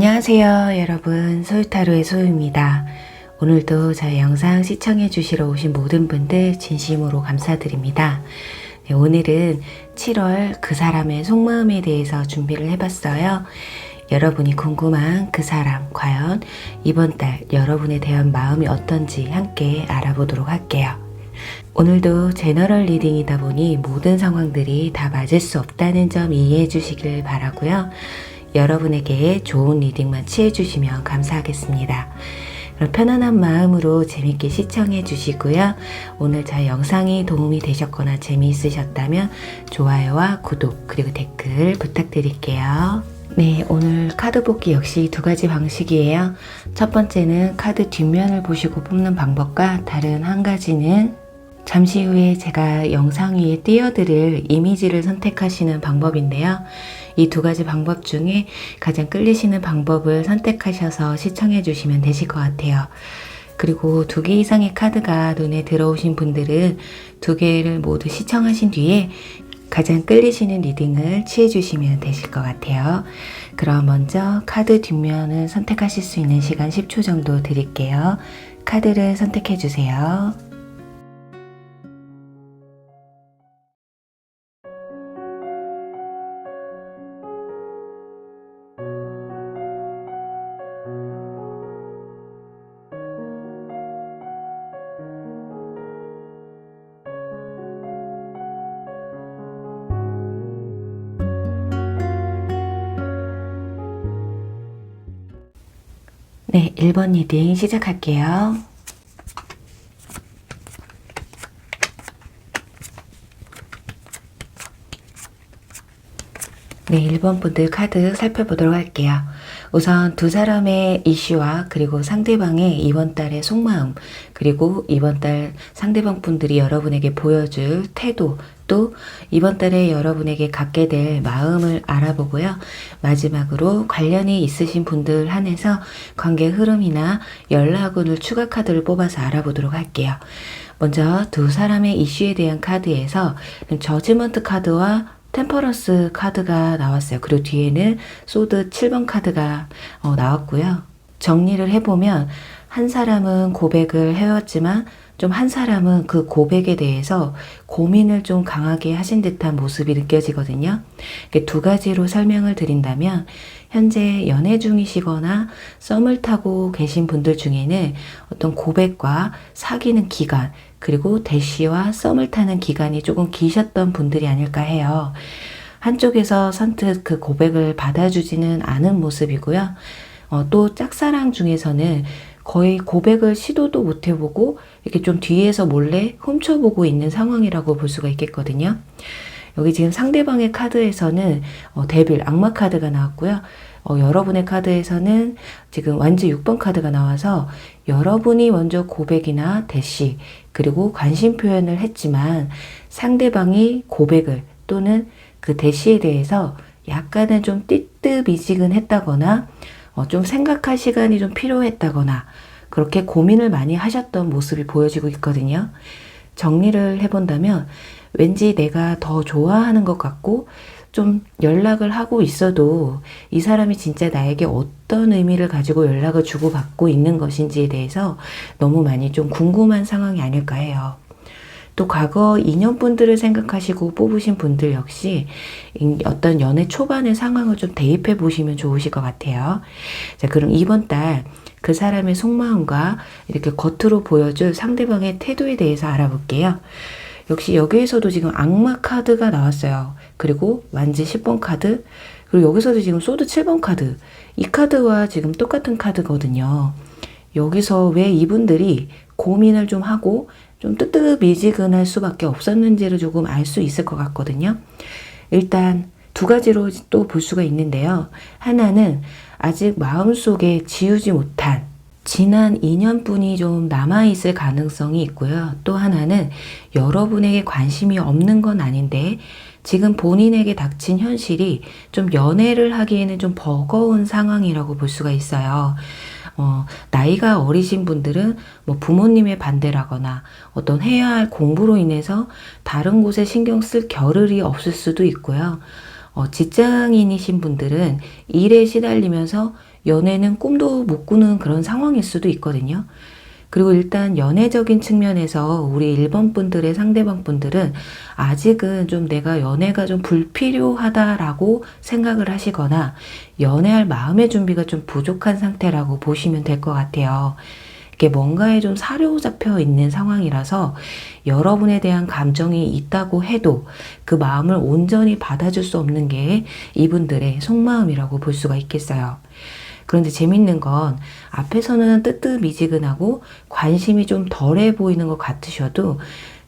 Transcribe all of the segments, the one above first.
안녕하세요 여러분, 소유타로의 소유입니다. 오늘도 저희 영상 시청해 주시러 오신 모든 분들 진심으로 감사드립니다. 네, 오늘은 7월 그 사람의 속마음에 대해서 준비를 해봤어요. 여러분이 궁금한 그 사람, 과연 이번 달 여러분에 대한 마음이 어떤지 함께 알아보도록 할게요. 오늘도 제너럴 리딩이다 보니 모든 상황들이 다 맞을 수 없다는 점 이해해 주시길 바라고요. 여러분에게 좋은 리딩만 취해 주시면 감사하겠습니다. 그럼 편안한 마음으로 재밌게 시청해 주시고요. 오늘 저희 영상이 도움이 되셨거나 재미있으셨다면 좋아요와 구독 그리고 댓글 부탁드릴게요. 네, 오늘 카드 뽑기 역시 두 가지 방식이에요. 첫 번째는 카드 뒷면을 보시고 뽑는 방법과 다른 한 가지는 잠시 후에 제가 영상 위에 띄워드릴 이미지를 선택하시는 방법인데요. 이 두 가지 방법 중에 가장 끌리시는 방법을 선택하셔서 시청해 주시면 되실 것 같아요. 그리고 2개 이상의 카드가 눈에 들어오신 분들은 2개를 모두 시청하신 뒤에 가장 끌리시는 리딩을 취해 주시면 되실 것 같아요. 그럼 먼저 카드 뒷면을 선택하실 수 있는 시간 10초 정도 드릴게요. 카드를 선택해 주세요. 네, 1번 리딩 시작할게요. 네, 1번 분들 카드 살펴보도록 할게요. 우선 두 사람의 이슈와 그리고 상대방의 이번 달의 속마음, 그리고 이번 달 상대방 분들이 여러분에게 보여줄 태도, 또 이번 달에 여러분에게 갖게 될 마음을 알아보고요. 마지막으로 관련이 있으신 분들 한해서 관계 흐름이나 연락운을 추가 카드를 뽑아서 알아보도록 할게요. 먼저 두 사람의 이슈에 대한 카드에서 저지먼트 카드와 템퍼런스 카드가 나왔어요. 그리고 뒤에는 소드 7번 카드가 나왔고요. 정리를 해보면 한 사람은 고백을 해왔지만 좀 한 사람은 그 고백에 대해서 고민을 좀 강하게 하신 듯한 모습이 느껴지거든요. 두 가지로 설명을 드린다면 현재 연애 중이시거나 썸을 타고 계신 분들 중에는 어떤 고백과 사귀는 기간, 그리고 대시와 썸을 타는 기간이 조금 기셨던 분들이 아닐까 해요. 한쪽에서 선뜻 그 고백을 받아주지는 않은 모습이고요. 또 짝사랑 중에서는 거의 고백을 시도도 못 해보고 이렇게 좀 뒤에서 몰래 훔쳐보고 있는 상황이라고 볼 수가 있겠거든요. 여기 지금 상대방의 카드에서는 데빌, 악마 카드가 나왔고요. 여러분의 카드에서는 지금 완지 6번 카드가 나와서 여러분이 먼저 고백이나 대시 그리고 관심 표현을 했지만 상대방이 고백을 또는 그 대시에 대해서 약간은 좀 띠뜻미지근했다거나 좀 생각할 시간이 좀 필요했다거나 그렇게 고민을 많이 하셨던 모습이 보여지고 있거든요. 정리를 해본다면 왠지 내가 더 좋아하는 것 같고 좀 연락을 하고 있어도 이 사람이 진짜 나에게 어떤 의미를 가지고 연락을 주고받고 있는 것인지에 대해서 너무 많이 좀 궁금한 상황이 아닐까 해요. 또 과거 인연분들을 생각하시고 뽑으신 분들 역시 어떤 연애 초반의 상황을 좀 대입해 보시면 좋으실 것 같아요. 자, 그럼 이번 달 그 사람의 속마음과 이렇게 겉으로 보여줄 상대방의 태도에 대해서 알아볼게요. 역시 여기에서도 지금 악마 카드가 나왔어요. 그리고 완지 10번 카드, 그리고 여기서도 지금 소드 7번 카드, 이 카드와 지금 똑같은 카드거든요. 여기서 왜 이분들이 고민을 좀 하고 좀 뜨뜻미지근할 수밖에 없었는지를 조금 알 수 있을 것 같거든요. 일단 두 가지로 또 볼 수가 있는데요. 하나는 아직 마음속에 지우지 못한 지난 인연뿐이 좀 남아있을 가능성이 있고요. 또 하나는 여러분에게 관심이 없는 건 아닌데 지금 본인에게 닥친 현실이 좀 연애를 하기에는 좀 버거운 상황이라고 볼 수가 있어요. 나이가 어리신 분들은 뭐 부모님의 반대라거나 어떤 해야 할 공부로 인해서 다른 곳에 신경 쓸 겨를이 없을 수도 있고요. 직장인이신 분들은 일에 시달리면서 연애는 꿈도 못 꾸는 그런 상황일 수도 있거든요. 그리고 일단 연애적인 측면에서 우리 1번 분들의 상대방 분들은 아직은 좀 내가 연애가 좀 불필요하다라고 생각을 하시거나 연애할 마음의 준비가 좀 부족한 상태라고 보시면 될 것 같아요. 이게 뭔가에 좀 사로잡혀 있는 상황이라서 여러분에 대한 감정이 있다고 해도 그 마음을 온전히 받아줄 수 없는 게 이분들의 속마음이라고 볼 수가 있겠어요. 그런데 재밌는 건 앞에서는 뜨뜻미지근하고 관심이 좀 덜해 보이는 것 같으셔도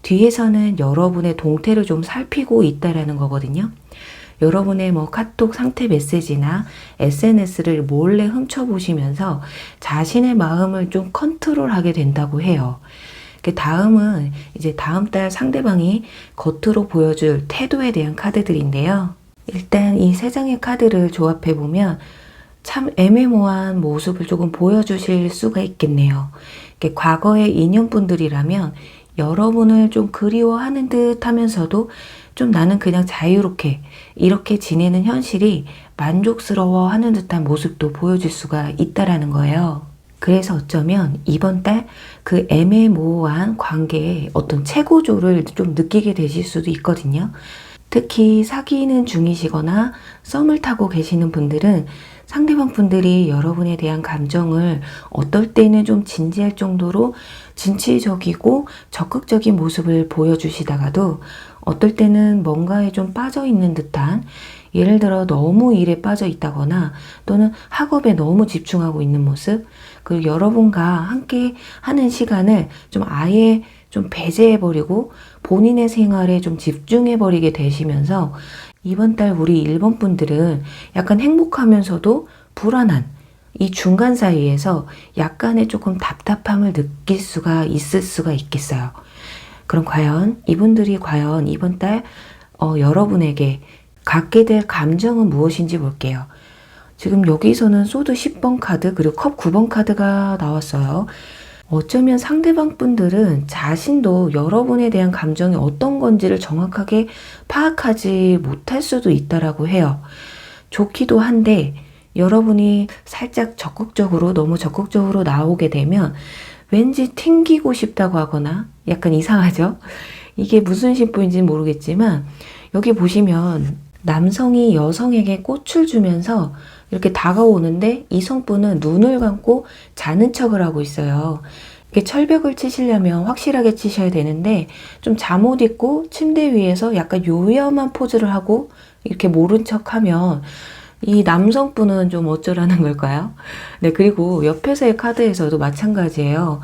뒤에서는 여러분의 동태를 좀 살피고 있다라는 거거든요. 여러분의 카톡 상태 메시지나 SNS를 몰래 훔쳐보시면서 자신의 마음을 좀 컨트롤하게 된다고 해요. 다음은 이제 다음 달 상대방이 겉으로 보여줄 태도에 대한 카드들인데요. 일단 이 세 장의 카드를 조합해보면 참 애매모호한 모습을 조금 보여주실 수가 있겠네요. 과거의 인연분들이라면 여러분을 좀 그리워하는 듯 하면서도 좀 나는 그냥 자유롭게 이렇게 지내는 현실이 만족스러워 하는 듯한 모습도 보여줄 수가 있다라는 거예요. 그래서 어쩌면 이번 달 그 애매모호한 관계의 어떤 최고조를 좀 느끼게 되실 수도 있거든요. 특히 사귀는 중이시거나 썸을 타고 계시는 분들은 상대방 분들이 여러분에 대한 감정을 어떨 때는 좀 진지할 정도로 진취적이고 적극적인 모습을 보여주시다가도 어떨 때는 뭔가에 좀 빠져 있는 듯한, 예를 들어 너무 일에 빠져 있다거나 또는 학업에 너무 집중하고 있는 모습, 그리고 여러분과 함께 하는 시간을 좀 아예 좀 배제해버리고 본인의 생활에 좀 집중해버리게 되시면서 이번 달 우리 1번 분들은 약간 행복하면서도 불안한 이 중간 사이에서 약간의 조금 답답함을 느낄 수가 있을 수가 있겠어요. 그럼 과연 이분들이 과연 이번 달 여러분에게 갖게 될 감정은 무엇인지 볼게요. 지금 여기서는 소드 10번 카드 그리고 컵 9번 카드가 나왔어요. 어쩌면 상대방 분들은 자신도 여러분에 대한 감정이 어떤 건지를 정확하게 파악하지 못할 수도 있다라고 해요. 좋기도 한데 여러분이 살짝 너무 적극적으로 나오게 되면 왠지 튕기고 싶다고 하거나 약간 이상하죠? 이게 무슨 심보인지는 모르겠지만 여기 보시면 남성이 여성에게 꽃을 주면서 이렇게 다가오는데 이성분은 눈을 감고 자는 척을 하고 있어요. 이렇게 철벽을 치시려면 확실하게 치셔야 되는데 좀 잠옷 입고 침대 위에서 약간 요염한 포즈를 하고 이렇게 모른 척하면 이 남성분은 좀 어쩌라는 걸까요? 네, 그리고 옆에서의 카드에서도 마찬가지예요.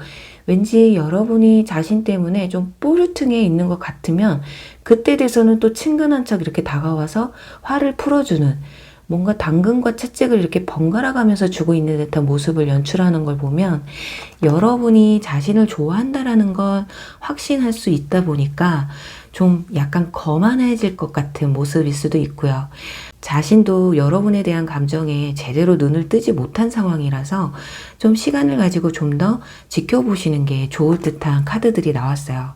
왠지 여러분이 자신 때문에 좀 뽀르퉁해 있는 것 같으면 그때 돼서는 또 친근한 척 이렇게 다가와서 화를 풀어주는, 뭔가 당근과 채찍을 이렇게 번갈아 가면서 주고 있는 듯한 모습을 연출하는 걸 보면 여러분이 자신을 좋아한다라는 걸 확신할 수 있다 보니까 좀 약간 거만해질 것 같은 모습일 수도 있고요. 자신도 여러분에 대한 감정에 제대로 눈을 뜨지 못한 상황이라서 좀 시간을 가지고 좀 더 지켜보시는 게 좋을 듯한 카드들이 나왔어요.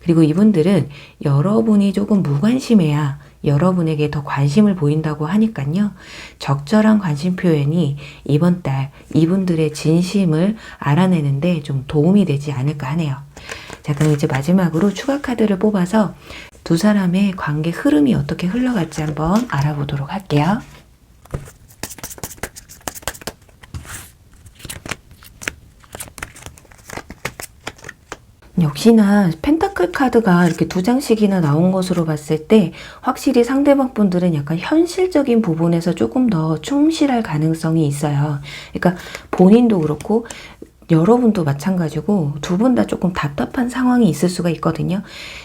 그리고 이분들은 여러분이 조금 무관심해야 여러분에게 더 관심을 보인다고 하니까요. 적절한 관심 표현이 이번 달 이분들의 진심을 알아내는데 좀 도움이 되지 않을까 하네요. 자, 그럼 이제 마지막으로 추가 카드를 뽑아서 두 사람의 관계 흐름이 어떻게 흘러갈지 한번 알아보도록 할게요. 역시나 펜타클 카드가 이렇게 두 장씩이나 나온 것으로 봤을 때 확실히 상대방 분들은 약간 현실적인 부분에서 조금 더 충실할 가능성이 있어요. 그러니까 본인도 그렇고 여러분도 마찬가지고 두 분 다 조금 답답한 상황이 있을 수가 있거든요.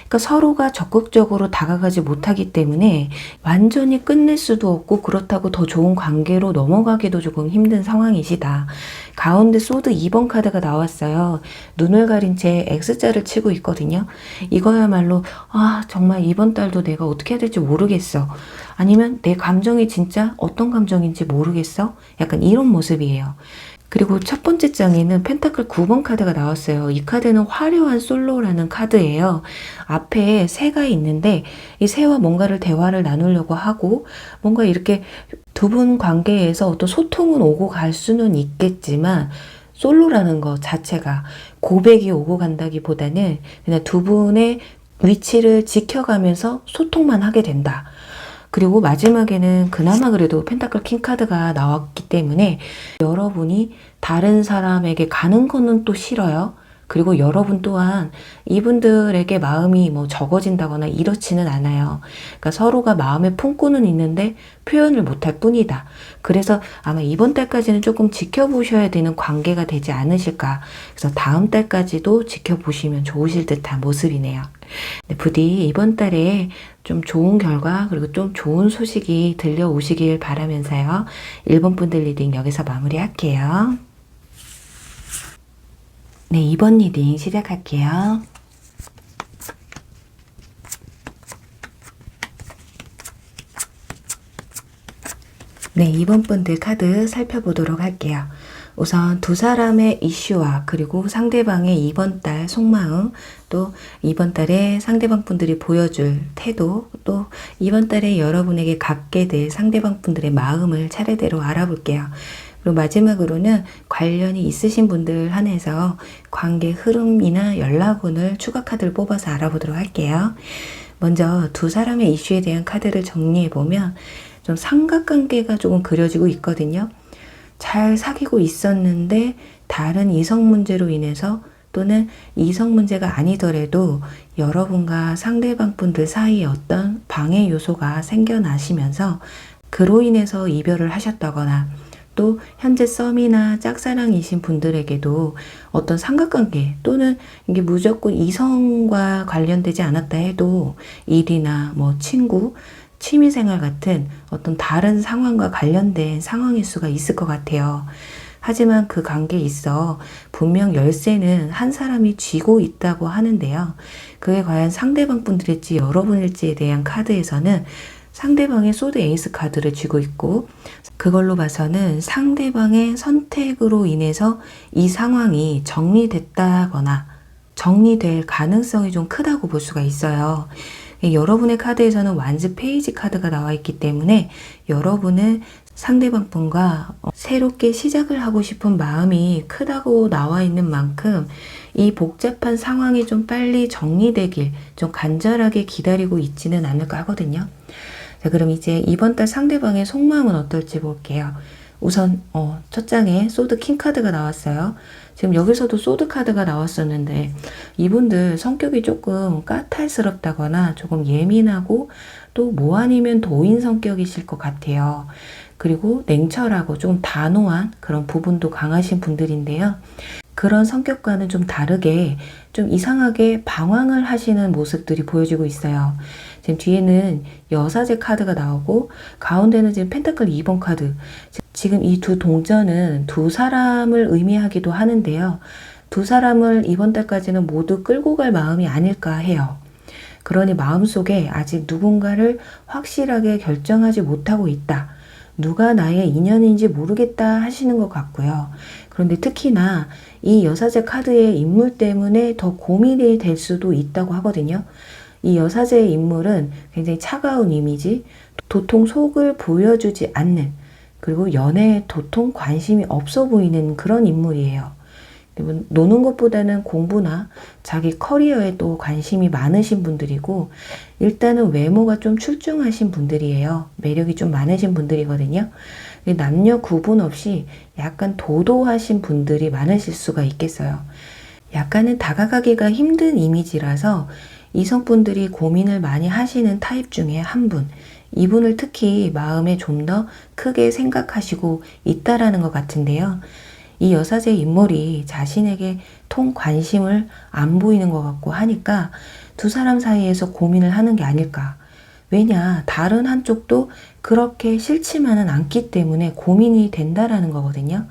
그러니까 서로가 적극적으로 다가가지 못하기 때문에 완전히 끝낼 수도 없고 그렇다고 더 좋은 관계로 넘어가기도 조금 힘든 상황이시다. 가운데 소드 2번 카드가 나왔어요. 눈을 가린 채 X자를 치고 있거든요. 이거야말로 정말 이번 달도 내가 어떻게 해야 될지 모르겠어. 아니면 내 감정이 진짜 어떤 감정인지 모르겠어. 약간 이런 모습이에요. 그리고 첫 번째 장에는 펜타클 9번 카드가 나왔어요. 이 카드는 화려한 솔로라는 카드예요. 앞에 새가 있는데 이 새와 뭔가를 대화를 나누려고 하고 뭔가 이렇게 두 분 관계에서 어떤 소통은 오고 갈 수는 있겠지만 솔로라는 것 자체가 고백이 오고 간다기보다는 그냥 두 분의 위치를 지켜가면서 소통만 하게 된다. 그리고 마지막에는 그나마 그래도 펜타클 킹 카드가 나왔기 때문에 여러분이 다른 사람에게 가는 거는 또 싫어요. 그리고 여러분 또한 이분들에게 마음이 뭐 적어진다거나 이렇지는 않아요. 그러니까 서로가 마음에 품고는 있는데 표현을 못할 뿐이다. 그래서 아마 이번 달까지는 조금 지켜보셔야 되는 관계가 되지 않으실까. 그래서 다음 달까지도 지켜보시면 좋으실 듯한 모습이네요. 네, 부디 이번 달에 좀 좋은 결과 그리고 좀 좋은 소식이 들려오시길 바라면서요. 1번 분들 리딩 여기서 마무리할게요. 네, 2번 리딩 시작할게요. 네, 2번 분들 카드 살펴보도록 할게요. 우선 두 사람의 이슈와 그리고 상대방의 이번 달 속마음, 또 이번 달에 상대방 분들이 보여줄 태도, 또 이번 달에 여러분에게 갖게 될 상대방 분들의 마음을 차례대로 알아볼게요. 그리고 마지막으로는 관련이 있으신 분들 한해서 관계 흐름이나 연락운을 추가 카드를 뽑아서 알아보도록 할게요. 먼저 두 사람의 이슈에 대한 카드를 정리해보면 좀 삼각관계가 조금 그려지고 있거든요. 잘 사귀고 있었는데 다른 이성 문제로 인해서 또는 이성 문제가 아니더라도 여러분과 상대방 분들 사이에 어떤 방해 요소가 생겨나시면서 그로 인해서 이별을 하셨다거나 또 현재 썸이나 짝사랑이신 분들에게도 어떤 삼각관계 또는 이게 무조건 이성과 관련되지 않았다 해도 일이나 뭐 친구, 취미생활 같은 어떤 다른 상황과 관련된 상황일 수가 있을 것 같아요. 하지만 그 관계에 있어 분명 열쇠는 한 사람이 쥐고 있다고 하는데요. 그게 과연 상대방 분들일지 여러분일지에 대한 카드에서는 상대방의 소드 에이스 카드를 쥐고 있고 그걸로 봐서는 상대방의 선택으로 인해서 이 상황이 정리됐다거나 정리될 가능성이 좀 크다고 볼 수가 있어요. 여러분의 카드에서는 완즈 페이지 카드가 나와 있기 때문에 여러분은 상대방 분과 새롭게 시작을 하고 싶은 마음이 크다고 나와 있는 만큼 이 복잡한 상황이 좀 빨리 정리되길 좀 간절하게 기다리고 있지는 않을까 하거든요. 자, 그럼 이제 이번 달 상대방의 속마음은 어떨지 볼게요. 우선 첫 장에 소드 킹 카드가 나왔어요. 지금 여기서도 소드 카드가 나왔었는데 이분들 성격이 조금 까탈스럽다거나 조금 예민하고 또 뭐 아니면 도인 성격이실 것 같아요. 그리고 냉철하고 좀 단호한 그런 부분도 강하신 분들인데요. 그런 성격과는 좀 다르게 좀 이상하게 방황을 하시는 모습들이 보여지고 있어요. 지금 뒤에는 여사제 카드가 나오고 가운데는 지금 펜타클 2번 카드. 지금 이 두 동전은 두 사람을 의미하기도 하는데요. 두 사람을 이번 달까지는 모두 끌고 갈 마음이 아닐까 해요. 그러니 마음속에 아직 누군가를 확실하게 결정하지 못하고 있다. 누가 나의 인연인지 모르겠다 하시는 것 같고요. 그런데 특히나 이 여사제 카드의 인물 때문에 더 고민이 될 수도 있다고 하거든요. 이 여사제의 인물은 굉장히 차가운 이미지, 도통 속을 보여주지 않는, 그리고 연애에 도통 관심이 없어 보이는 그런 인물이에요. 노는 것보다는 공부나 자기 커리어에 또 관심이 많으신 분들이고 일단은 외모가 좀 출중하신 분들이에요. 매력이 좀 많으신 분들이거든요. 남녀 구분 없이 약간 도도하신 분들이 많으실 수가 있겠어요. 약간은 다가가기가 힘든 이미지라서 이성분들이 고민을 많이 하시는 타입 중에 한 분, 이분을 특히 마음에 좀 더 크게 생각하시고 있다라는 것 같은데요. 이 여사제의 인물이 자신에게 통 관심을 안 보이는 것 같고 하니까 두 사람 사이에서 고민을 하는 게 아닐까. 왜냐, 다른 한쪽도 그렇게 싫지만은 않기 때문에 고민이 된다라는 거거든요.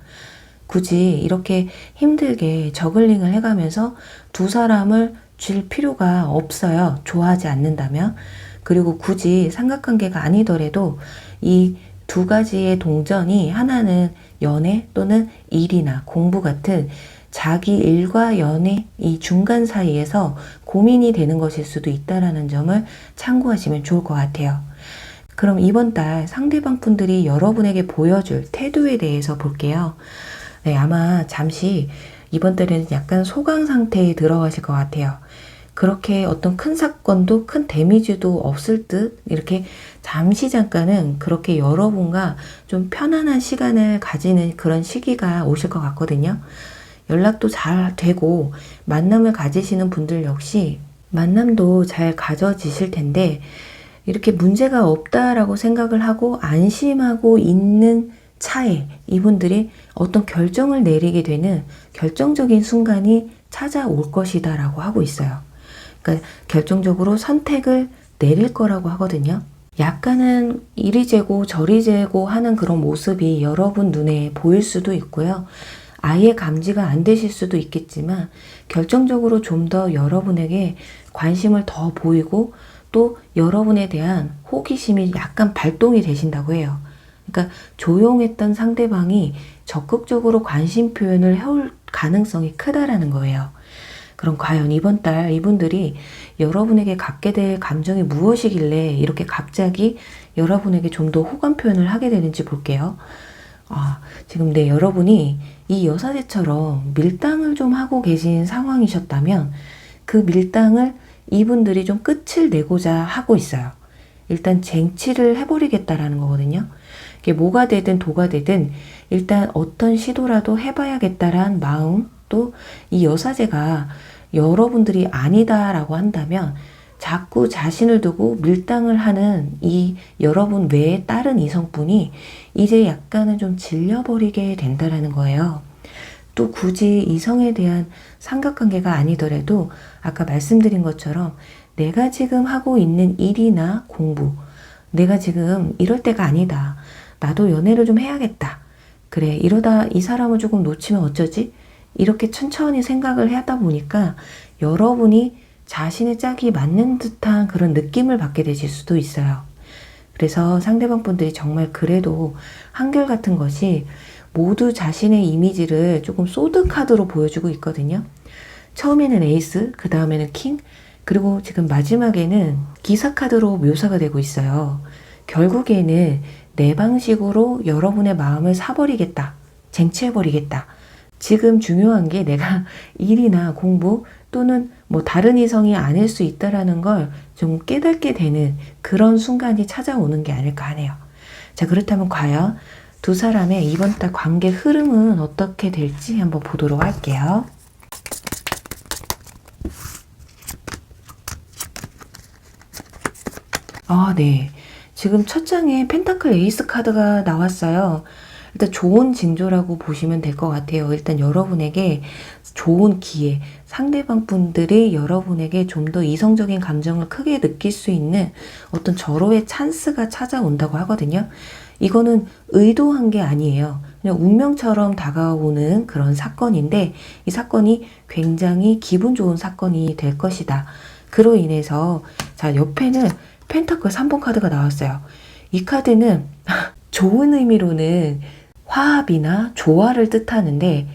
굳이 이렇게 힘들게 저글링을 해가면서 두 사람을 줄 필요가 없어요. 좋아하지 않는다면. 그리고 굳이 삼각관계가 아니더라도 이 두 가지의 동전이 하나는 연애 또는 일이나 공부 같은 자기 일과 연애 이 중간 사이에서 고민이 되는 것일 수도 있다는 점을 참고하시면 좋을 것 같아요. 그럼 이번 달 상대방 분들이 여러분에게 보여줄 태도에 대해서 볼게요. 네, 아마 잠시 이번 달에는 약간 소강 상태에 들어가실 것 같아요. 그렇게 어떤 큰 사건도 큰 데미지도 없을 듯 이렇게 잠시 잠깐은 그렇게 여러분과 좀 편안한 시간을 가지는 그런 시기가 오실 것 같거든요. 연락도 잘 되고 만남을 가지시는 분들 역시 만남도 잘 가져지실 텐데 이렇게 문제가 없다라고 생각을 하고 안심하고 있는 차에 이분들이 어떤 결정을 내리게 되는 결정적인 순간이 찾아올 것이다 라고 하고 있어요. 그러니까 결정적으로 선택을 내릴 거라고 하거든요. 약간은 이리 재고 저리 재고 하는 그런 모습이 여러분 눈에 보일 수도 있고요. 아예 감지가 안 되실 수도 있겠지만 결정적으로 좀 더 여러분에게 관심을 더 보이고 또 여러분에 대한 호기심이 약간 발동이 되신다고 해요. 그러니까 조용했던 상대방이 적극적으로 관심 표현을 해올 가능성이 크다라는 거예요. 그럼 과연 이번 달 이분들이 여러분에게 갖게 될 감정이 무엇이길래 이렇게 갑자기 여러분에게 좀 더 호감 표현을 하게 되는지 볼게요. 지금 여러분이 이 여사제처럼 밀당을 좀 하고 계신 상황이셨다면 그 밀당을 이분들이 좀 끝을 내고자 하고 있어요. 일단 쟁취를 해버리겠다라는 거거든요. 이게 뭐가 되든 도가 되든 일단 어떤 시도라도 해봐야겠다라는 마음, 또 이 여사제가 여러분들이 아니다라고 한다면 자꾸 자신을 두고 밀당을 하는 이 여러분 외에 다른 이성분이 이제 약간은 좀 질려버리게 된다라는 거예요. 또 굳이 이성에 대한 삼각관계가 아니더라도 아까 말씀드린 것처럼 내가 지금 하고 있는 일이나 공부, 내가 지금 이럴 때가 아니다. 나도 연애를 좀 해야겠다. 그래, 이러다 이 사람을 조금 놓치면 어쩌지? 이렇게 천천히 생각을 하다 보니까 여러분이 자신의 짝이 맞는 듯한 그런 느낌을 받게 되실 수도 있어요. 그래서 상대방 분들이 정말 그래도 한결같은 것이 모두 자신의 이미지를 조금 소드카드로 보여주고 있거든요. 처음에는 에이스, 그 다음에는 킹, 그리고 지금 마지막에는 기사카드로 묘사가 되고 있어요. 결국에는 내 방식으로 여러분의 마음을 사버리겠다, 쟁취해버리겠다. 지금 중요한 게 내가 일이나 공부 또는 뭐 다른 이성이 아닐 수 있다라는 걸 좀 깨닫게 되는 그런 순간이 찾아오는 게 아닐까 하네요. 자, 그렇다면 과연 두 사람의 이번 달 관계 흐름은 어떻게 될지 한번 보도록 할게요. 네. 지금 첫 장에 펜타클 에이스 카드가 나왔어요. 일단 좋은 징조라고 보시면 될 것 같아요. 일단 여러분에게 좋은 기회, 상대방 분들이 여러분에게 좀 더 이성적인 감정을 크게 느낄 수 있는 어떤 절호의 찬스가 찾아온다고 하거든요. 이거는 의도한 게 아니에요. 그냥 운명처럼 다가오는 그런 사건인데 이 사건이 굉장히 기분 좋은 사건이 될 것이다. 그로 인해서 자, 옆에는 펜타클 3번 카드가 나왔어요. 이 카드는 좋은 의미로는 화합이나 조화를 뜻하는데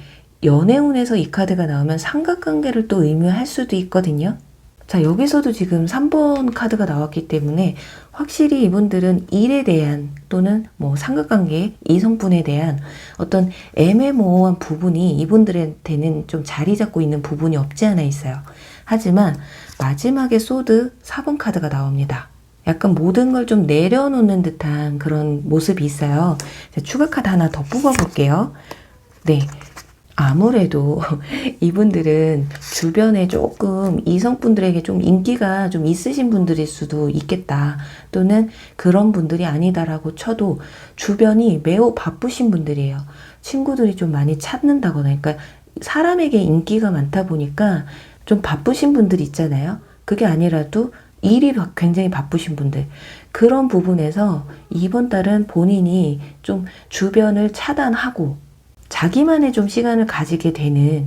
연애운에서 이 카드가 나오면 삼각관계를 또 의미할 수도 있거든요. 자, 여기서도 지금 3번 카드가 나왔기 때문에 확실히 이분들은 일에 대한 또는 뭐 삼각관계, 이성분에 대한 어떤 애매모호한 부분이 이분들한테는 좀 자리 잡고 있는 부분이 없지 않아 있어요. 하지만 마지막에 소드 4번 카드가 나옵니다. 약간 모든 걸 좀 내려놓는 듯한 그런 모습이 있어요. 자, 추가 카드 하나 더 뽑아볼게요. 네. 아무래도 이분들은 주변에 조금 이성분들에게 좀 인기가 좀 있으신 분들일 수도 있겠다. 또는 그런 분들이 아니다라고 쳐도 주변이 매우 바쁘신 분들이에요. 친구들이 좀 많이 찾는다거나, 그러니까 사람에게 인기가 많다 보니까 좀 바쁘신 분들 있잖아요. 그게 아니라도 일이 굉장히 바쁘신 분들. 그런 부분에서 이번 달은 본인이 좀 주변을 차단하고 자기만의 좀 시간을 가지게 되는,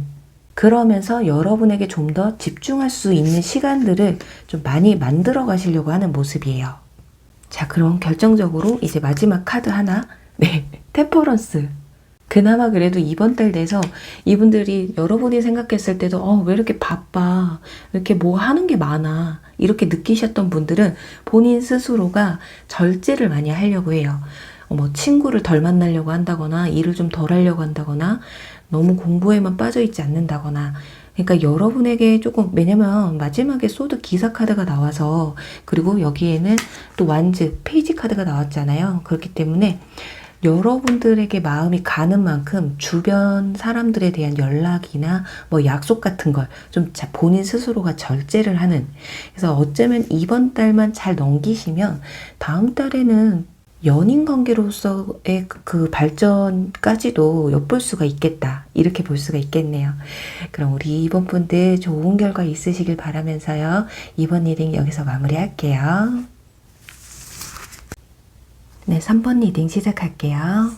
그러면서 여러분에게 좀 더 집중할 수 있는 시간들을 좀 많이 만들어 가시려고 하는 모습이에요. 자, 그럼 결정적으로 이제 마지막 카드 하나. 네, 템퍼런스. 그나마 그래도 이번 달 돼서 이분들이 여러분이 생각했을 때도 왜 이렇게 바빠, 이렇게 뭐 하는 게 많아, 이렇게 느끼셨던 분들은 본인 스스로가 절제를 많이 하려고 해요. 뭐 친구를 덜 만나려고 한다거나 일을 좀 덜 하려고 한다거나 너무 공부에만 빠져있지 않는다거나. 그러니까 여러분에게 조금, 왜냐면 마지막에 소드 기사 카드가 나와서, 그리고 여기에는 또 완즈 페이지 카드가 나왔잖아요. 그렇기 때문에 여러분들에게 마음이 가는 만큼 주변 사람들에 대한 연락이나 뭐 약속 같은 걸 좀 본인 스스로가 절제를 하는. 그래서 어쩌면 이번 달만 잘 넘기시면 다음 달에는 연인 관계로서의 그 발전까지도 엿볼 수가 있겠다. 이렇게 볼 수가 있겠네요. 그럼 우리 이번 분들 좋은 결과 있으시길 바라면서요. 이번 리딩 여기서 마무리할게요. 네, 3번 리딩 시작할게요.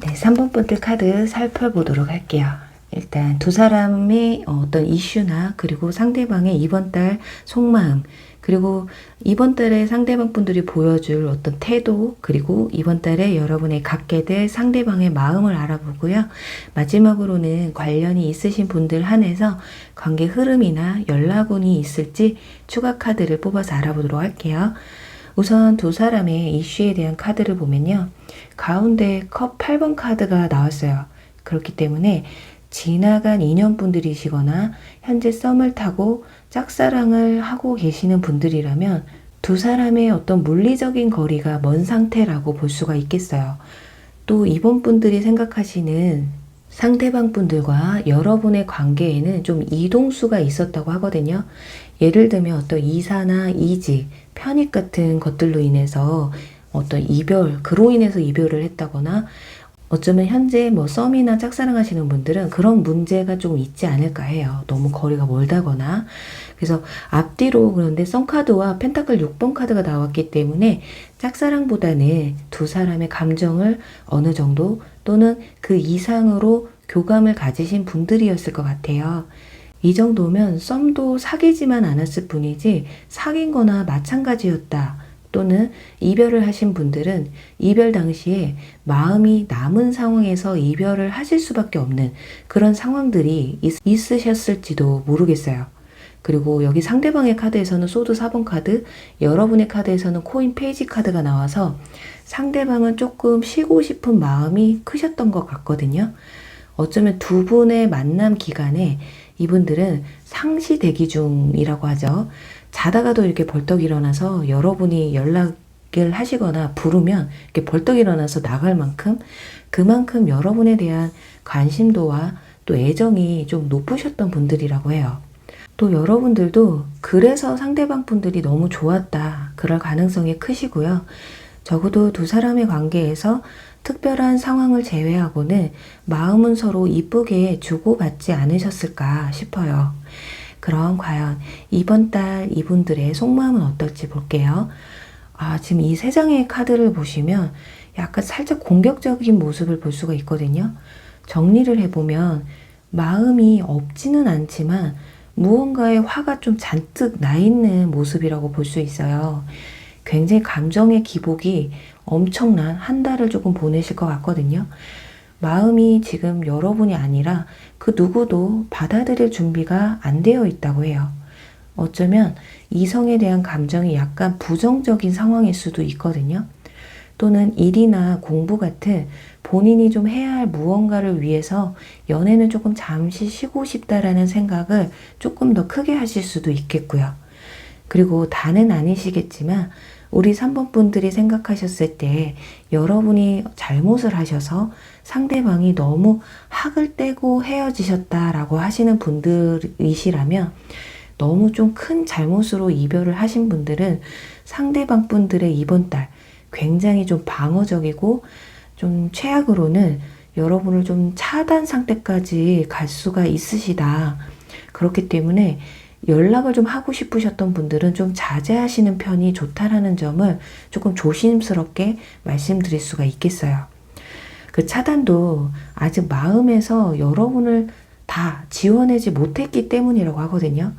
네, 3번 분들 카드 살펴보도록 할게요. 일단 두 사람의 어떤 이슈나 그리고 상대방의 이번 달 속마음, 그리고 이번 달에 상대방 분들이 보여줄 어떤 태도, 그리고 이번 달에 여러분이 갖게 될 상대방의 마음을 알아보고요. 마지막으로는 관련이 있으신 분들 한해서 관계 흐름이나 연락운이 있을지 추가 카드를 뽑아서 알아보도록 할게요. 우선 두 사람의 이슈에 대한 카드를 보면요. 가운데 컵 8번 카드가 나왔어요. 그렇기 때문에 지나간 인연분들이시거나 현재 썸을 타고 짝사랑을 하고 계시는 분들이라면 두 사람의 어떤 물리적인 거리가 먼 상태라고 볼 수가 있겠어요. 또 이번 분들이 생각하시는 상대방 분들과 여러분의 관계에는 좀 이동수가 있었다고 하거든요. 예를 들면 어떤 이사나 이직, 편입 같은 것들로 인해서 어떤 이별, 그로 인해서 이별을 했다거나, 어쩌면 현재 뭐 썸이나 짝사랑하시는 분들은 그런 문제가 좀 있지 않을까 해요. 너무 거리가 멀다거나. 그래서 앞뒤로, 그런데 썸카드와 펜타클 6번 카드가 나왔기 때문에 짝사랑보다는 두 사람의 감정을 어느 정도 또는 그 이상으로 교감을 가지신 분들이었을 것 같아요. 이 정도면 썸도 사귀지만 않았을 뿐이지 사귄 거나 마찬가지였다. 또는 이별을 하신 분들은 이별 당시에 마음이 남은 상황에서 이별을 하실 수밖에 없는 그런 상황들이 있으셨을지도 모르겠어요. 그리고 여기 상대방의 카드에서는 소드 4번 카드, 여러분의 카드에서는 코인 페이지 카드가 나와서 상대방은 조금 쉬고 싶은 마음이 크셨던 것 같거든요. 어쩌면 두 분의 만남 기간에 이분들은 상시 대기 중이라고 하죠. 자다가도 이렇게 벌떡 일어나서 여러분이 연락을 하시거나 부르면 이렇게 벌떡 일어나서 나갈 만큼, 그만큼 여러분에 대한 관심도와 또 애정이 좀 높으셨던 분들이라고 해요. 또 여러분들도 그래서 상대방 분들이 너무 좋았다, 그럴 가능성이 크시고요. 적어도 두 사람의 관계에서 특별한 상황을 제외하고는 마음은 서로 이쁘게 주고받지 않으셨을까 싶어요. 그럼 과연 이번 달 이분들의 속마음은 어떨지 볼게요. 지금 이 세 장의 카드를 보시면 약간 살짝 공격적인 모습을 볼 수가 있거든요. 정리를 해보면 마음이 없지는 않지만 무언가에 화가 좀 잔뜩 나 있는 모습이라고 볼 수 있어요. 굉장히 감정의 기복이 엄청난 한 달을 조금 보내실 것 같거든요. 마음이 지금 여러분이 아니라 그 누구도 받아들일 준비가 안 되어 있다고 해요. 어쩌면 이성에 대한 감정이 약간 부정적인 상황일 수도 있거든요. 또는 일이나 공부 같은 본인이 좀 해야 할 무언가를 위해서 연애는 조금 잠시 쉬고 싶다라는 생각을 조금 더 크게 하실 수도 있겠고요. 그리고 다는 아니시겠지만 우리 3번 분들이 생각하셨을 때 여러분이 잘못을 하셔서 상대방이 너무 학을 떼고 헤어지셨다라고 하시는 분들이시라면, 너무 좀 큰 잘못으로 이별을 하신 분들은 상대방 분들의 이번 달 굉장히 좀 방어적이고 좀 최악으로는 여러분을 좀 차단 상태까지 갈 수가 있으시다. 그렇기 때문에 연락을 좀 하고 싶으셨던 분들은 좀 자제하시는 편이 좋다라는 점을 조금 조심스럽게 말씀드릴 수가 있겠어요. 그 차단도 아직 마음에서 여러분을 다 다 지원하지 못했기 때문이라고 하거든요.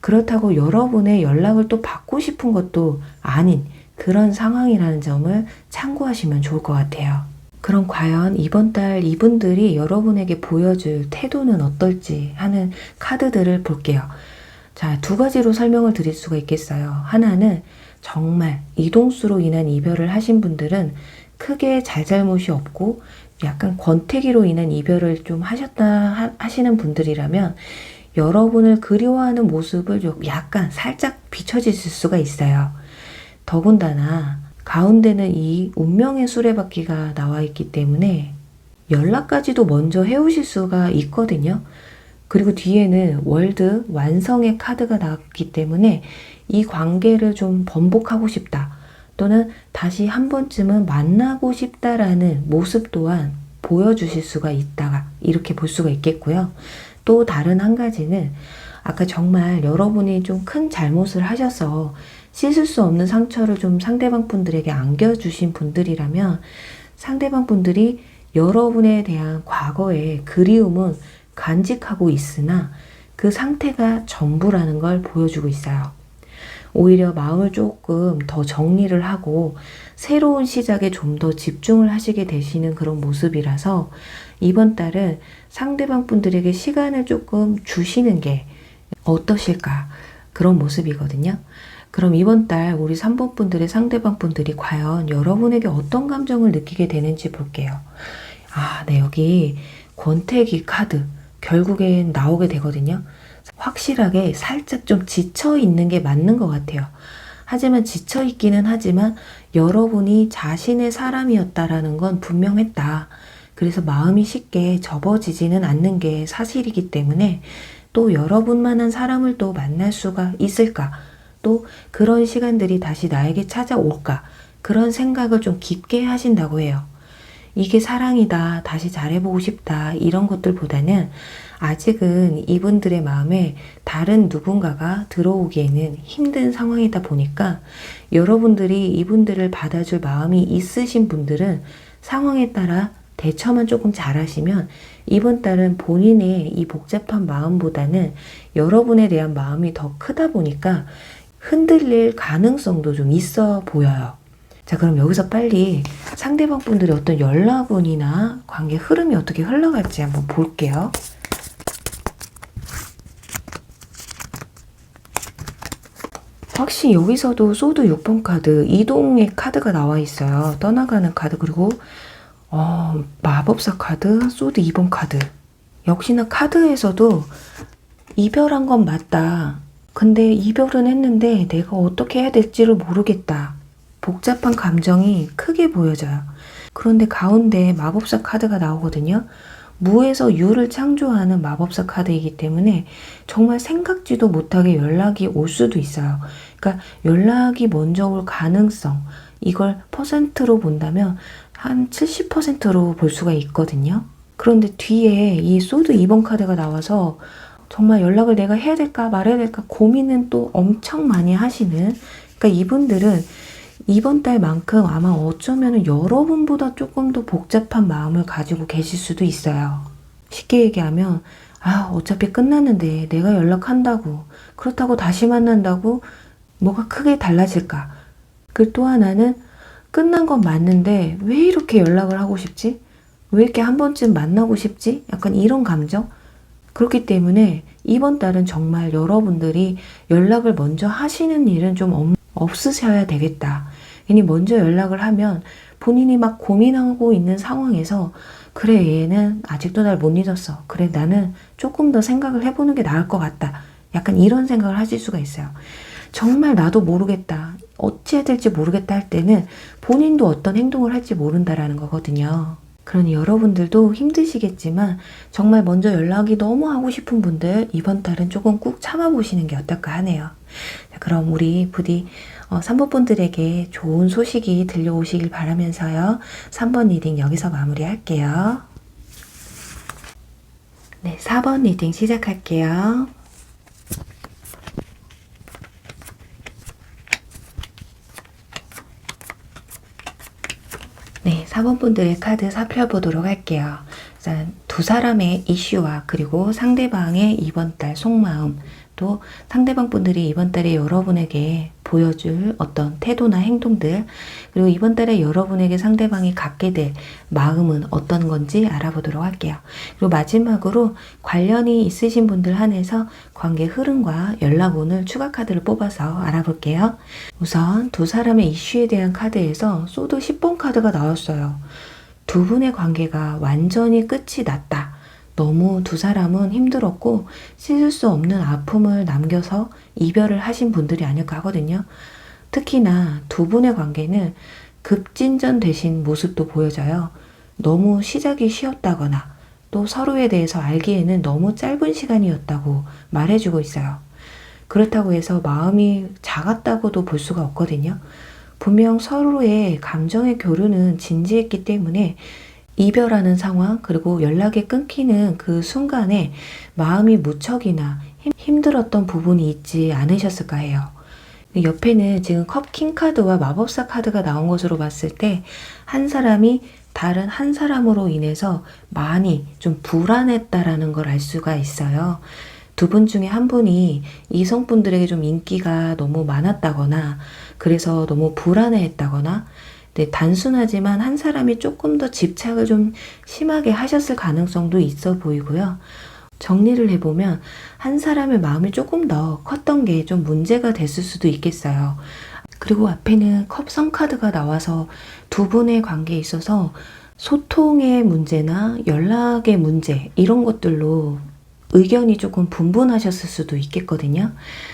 그렇다고 여러분의 연락을 또 받고 싶은 것도 아닌 그런 상황이라는 점을 참고하시면 좋을 것 같아요. 그럼 과연 이번 달 이분들이 여러분에게 보여줄 태도는 어떨지 하는 카드들을 볼게요. 자, 두 가지로 설명을 드릴 수가 있겠어요. 하나는 정말 이동수로 인한 이별을 하신 분들은 크게 잘잘못이 없고 약간 권태기로 인한 이별을 좀 하시는 분들이라면 여러분을 그리워하는 모습을 좀 약간 살짝 비춰질 수가 있어요. 더군다나 가운데는 이 운명의 수레바퀴가 나와 있기 때문에 연락까지도 먼저 해오실 수가 있거든요. 그리고 뒤에는 월드 완성의 카드가 나왔기 때문에 이 관계를 좀 번복하고 싶다. 또는 다시 한 번쯤은 만나고 싶다라는 모습 또한 보여주실 수가 있다가 이렇게 볼 수가 있겠고요. 또 다른 한 가지는 아까 정말 여러분이 좀 큰 잘못을 하셔서 씻을 수 없는 상처를 좀 상대방 분들에게 안겨주신 분들이라면 상대방 분들이 여러분에 대한 과거의 그리움은 간직하고 있으나 그 상태가 전부라는 걸 보여주고 있어요. 오히려 마음을 조금 더 정리를 하고 새로운 시작에 좀 더 집중을 하시게 되시는 그런 모습이라서 이번 달은 상대방 분들에게 시간을 조금 주시는 게 어떠실까 그런 모습이거든요. 그럼 이번 달 우리 3번 분들의 상대방 분들이 과연 여러분에게 어떤 감정을 느끼게 되는지 볼게요. 아, 네, 여기 권태기 카드 결국엔 나오게 되거든요. 확실하게 살짝 좀 지쳐 있는 게 맞는 것 같아요. 하지만 지쳐 있기는 하지만 여러분이 자신의 사람이었다라는 건 분명했다. 그래서 마음이 쉽게 접어지지는 않는 게 사실이기 때문에 또 여러분만한 사람을 또 만날 수가 있을까? 또 그런 시간들이 다시 나에게 찾아올까? 그런 생각을 좀 깊게 하신다고 해요. 이게 사랑이다, 다시 잘해보고 싶다, 이런 것들보다는 아직은 이분들의 마음에 다른 누군가가 들어오기에는 힘든 상황이다 보니까 여러분들이 이분들을 받아줄 마음이 있으신 분들은 상황에 따라 대처만 조금 잘하시면 이번 달은 본인의 이 복잡한 마음보다는 여러분에 대한 마음이 더 크다 보니까 흔들릴 가능성도 좀 있어 보여요. 자, 그럼 여기서 빨리 상대방 분들의 어떤 연락운이나 관계 흐름이 어떻게 흘러갈지 한번 볼게요. 확실히 여기서도 소드 6번 카드, 이동의 카드가 나와 있어요. 떠나가는 카드, 그리고 마법사 카드, 소드 2번 카드. 역시나 카드에서도 이별한 건 맞다. 근데 이별은 했는데 내가 어떻게 해야 될지를 모르겠다. 복잡한 감정이 크게 보여져요. 그런데 가운데 마법사 카드가 나오거든요. 무에서 유를 창조하는 마법사 카드이기 때문에 정말 생각지도 못하게 연락이 올 수도 있어요. 그러니까 연락이 먼저 올 가능성, 이걸 퍼센트로 본다면 한 70%로 볼 수가 있거든요. 그런데 뒤에 이 소드 2번 카드가 나와서 정말 연락을 내가 해야 될까 말아야 될까 고민은 또 엄청 많이 하시는, 그러니까 이분들은 이번 달만큼 아마 어쩌면 여러분보다 조금 더 복잡한 마음을 가지고 계실 수도 있어요. 쉽게 얘기하면 어차피 끝났는데 내가 연락한다고 그렇다고 다시 만난다고 뭐가 크게 달라질까? 그 또 하나는 끝난 건 맞는데 왜 이렇게 연락을 하고 싶지? 왜 이렇게 한 번쯤 만나고 싶지? 약간 이런 감정? 그렇기 때문에 이번 달은 정말 여러분들이 연락을 먼저 하시는 일은 좀 없으셔야 되겠다. 괜히 먼저 연락을 하면 본인이 막 고민하고 있는 상황에서 그래, 얘는 아직도 날 못 잊었어. 그래, 나는 조금 더 생각을 해보는 게 나을 것 같다. 약간 이런 생각을 하실 수가 있어요. 정말 나도 모르겠다. 어찌해야 될지 모르겠다 할 때는 본인도 어떤 행동을 할지 모른다라는 거거든요. 그러니 여러분들도 힘드시겠지만 정말 먼저 연락이 너무 하고 싶은 분들 이번 달은 조금 꾹 참아보시는 게 어떨까 하네요. 자, 그럼 우리 부디 3번 분들에게 좋은 소식이 들려오시길 바라면서요. 3번 리딩 여기서 마무리할게요. 네, 4번 리딩 시작할게요. 네, 4번 분들의 카드 살펴보도록 할게요. 일단 두 사람의 이슈와 그리고 상대방의 이번 달 속마음, 또 상대방 분들이 이번 달에 여러분에게 보여줄 어떤 태도나 행동들, 그리고 이번 달에 여러분에게 상대방이 갖게 될 마음은 어떤 건지 알아보도록 할게요. 그리고 마지막으로 관련이 있으신 분들 한해서 관계 흐름과 연락운을 추가 카드를 뽑아서 알아볼게요. 우선 두 사람의 이슈에 대한 카드에서 소드 10번 카드가 나왔어요. 두 분의 관계가 완전히 끝이 났다. 너무 두 사람은 힘들었고 씻을 수 없는 아픔을 남겨서 이별을 하신 분들이 아닐까 하거든요. 특히나 두 분의 관계는 급진전되신 모습도 보여져요. 너무 시작이 쉬웠다거나 또 서로에 대해서 알기에는 너무 짧은 시간이었다고 말해주고 있어요. 그렇다고 해서 마음이 작았다고도 볼 수가 없거든요. 분명 서로의 감정의 교류는 진지했기 때문에 이별하는 상황, 그리고 연락이 끊기는 그 순간에 마음이 무척이나 힘들었던 부분이 있지 않으셨을까 해요. 옆에는 지금 컵킹 카드와 마법사 카드가 나온 것으로 봤을 때 한 사람이 다른 한 사람으로 인해서 많이 좀 불안했다라는 걸 알 수가 있어요. 두 분 중에 한 분이 이성분들에게 좀 인기가 너무 많았다거나 그래서 너무 불안해했다거나, 네, 단순하지만 한 사람이 조금 더 집착을 좀 심하게 하셨을 가능성도 있어 보이고요. 정리를 해보면 한 사람의 마음이 조금 더 컸던 게 좀 문제가 됐을 수도 있겠어요. 그리고 앞에는 컵성 카드가 나와서 두 분의 관계에 있어서 소통의 문제나 연락의 문제, 이런 것들로 의견이 조금 분분하셨을 수도 있겠거든요.